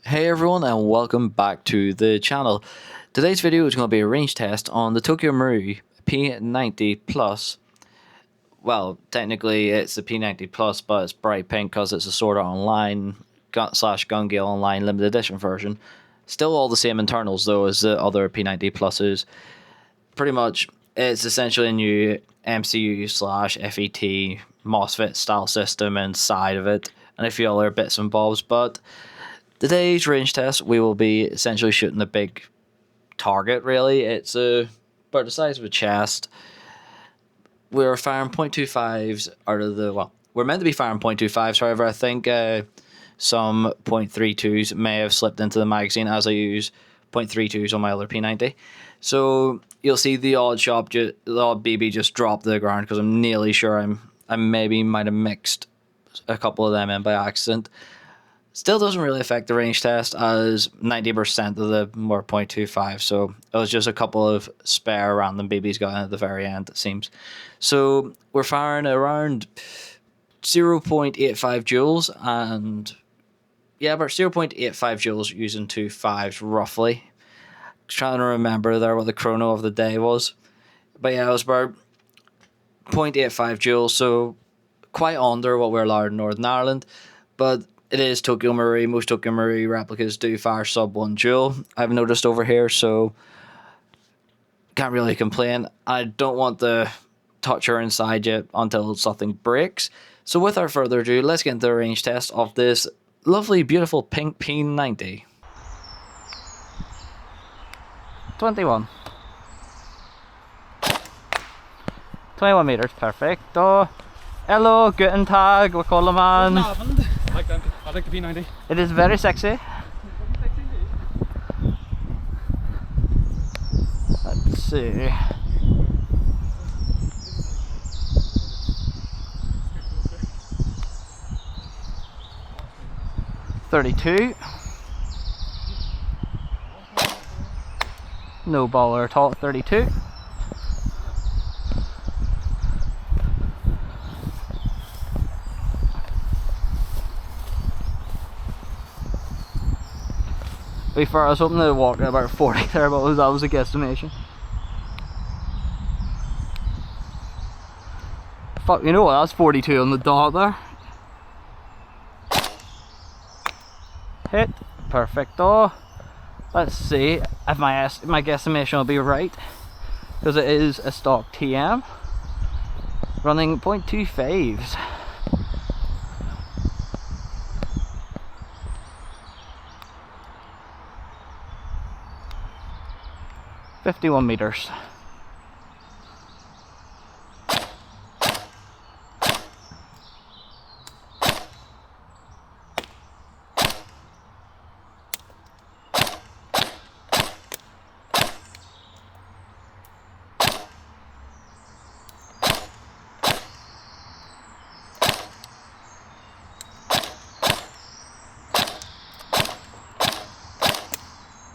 Hey everyone and welcome back to the channel. Today's video is going to be a range test on the Tokyo Marui P90 Plus. Well, technically it's the P90 Plus, but it's bright pink because it's a Sword Art Online slash Gun Gale Online limited edition version. Still all the same internals though as the other P90 Pluses. Pretty much it's essentially a new MCU slash FET MOSFET style system inside of it and a few other bits and bobs, but today's range test, we will be essentially shooting the big target, really. It's about the size of a chest. We're firing .25s out of the... Well, we're meant to be firing .25s, however, I think some .32s may have slipped into the magazine as I use .32s on my other P90. So you'll see the odd shot, the odd BB just drop to the ground because I'm nearly sure I maybe might have mixed a couple of them in by accident. Still doesn't really affect the range test as 90% of them were .25, so it was just a couple of spare random BBs got in at the very end, it seems. So we're firing around 0.85 joules, and yeah, about 0.85 joules using two fives roughly. Trying to remember there what the chrono of the day was. But yeah, it was about 0.85 joules, so quite under what we're allowed in Northern Ireland, but it is Tokyo Marui. Most Tokyo Marui replicas do fire sub 1 joule, I've noticed over here, so can't really complain. I don't want to touch her inside yet until something breaks. So without further ado, let's get into the range test of this lovely, beautiful Pink P90. 21. 21 meters, perfecto. Hello, guten Tag, we call him man. I like the P90. It is very sexy. Let's see. .32. No baller at all at 32. Before I was hoping to walk at about 40 there, but that was a guesstimation. Fuck, you know what? That's 42 on the dot there. Hit. Perfecto. Let's see if my guesstimation will be right, because it is a stock TM running .25s. .51 meters. I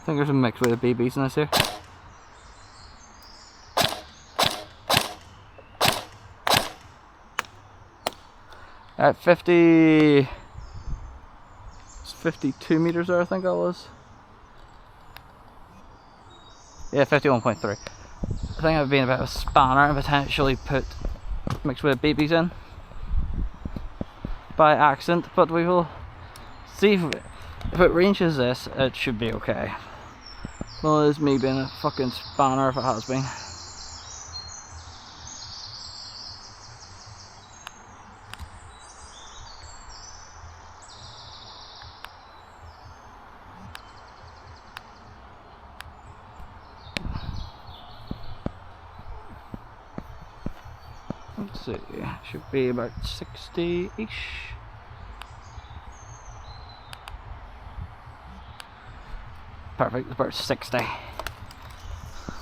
think there's a mix with the BBs in this here. At 50, 52 meters there, I think that was. Yeah, 51.3. I think I've been a bit of a spanner and potentially mixed with BBs in by accident, but we will see if it ranges this. It should be okay. Well, it's me being a fucking spanner if it has been. Let's see, should be about 60-ish. Perfect, about 60.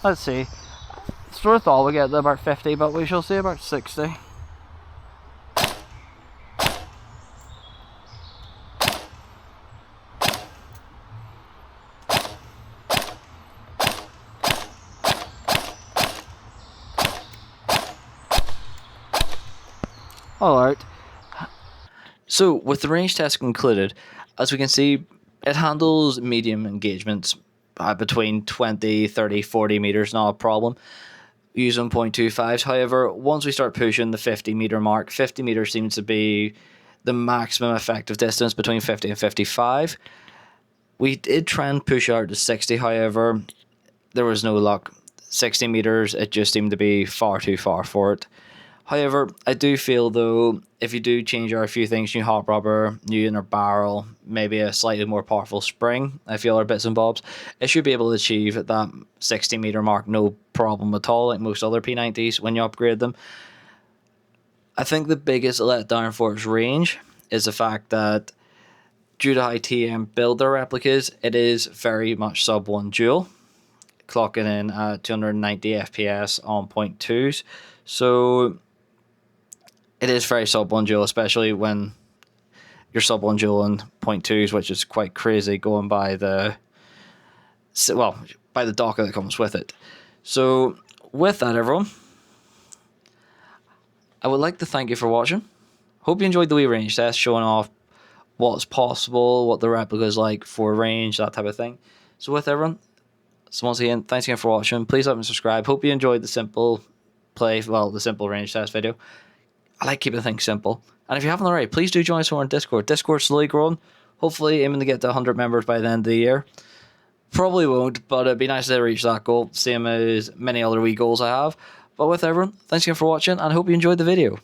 Let's see. Sort of thought we'd get to about 50, but we shall see about 60. Alright. So, with the range test concluded, as we can see, It handles medium engagements between 20, 30, 40 meters, not a problem. Using 0.25s. However, once we start pushing the 50 meter mark, 50 meters seems to be the maximum effective distance between 50 and 55. We did try and push out to 60, however, there was no luck. 60 meters, it just seemed to be far too far for it. However, I do feel though, if you do change out a few things, new hot rubber, new inner barrel, maybe a slightly more powerful spring, a few other bits and bobs, it should be able to achieve that 60 meter mark no problem at all, like most other P90s when you upgrade them. I think the biggest letdown for its range is the fact that due to how TM build their replicas, it is very much sub 1 dual, clocking in at 290 FPS on 0.2s. So it is very sub 1 dual, especially when you're sub 1 dual and 0.2s, which is quite crazy going by the docker that comes with it. So with that, everyone, I would like to thank you for watching. Hope you enjoyed the wee range test showing off what's possible, what the replica is like for range, that type of thing. So with everyone, so once again, thanks again for watching. Please like and subscribe. Hope you enjoyed the simple range test video. I like keeping things simple. And if you haven't already, please do join us over on Discord. Discord's slowly growing. Hopefully aiming to get to 100 members by the end of the year. Probably won't, but it'd be nice to reach that goal, same as many other wee goals I have. But with everyone, thanks again for watching, and I hope you enjoyed the video.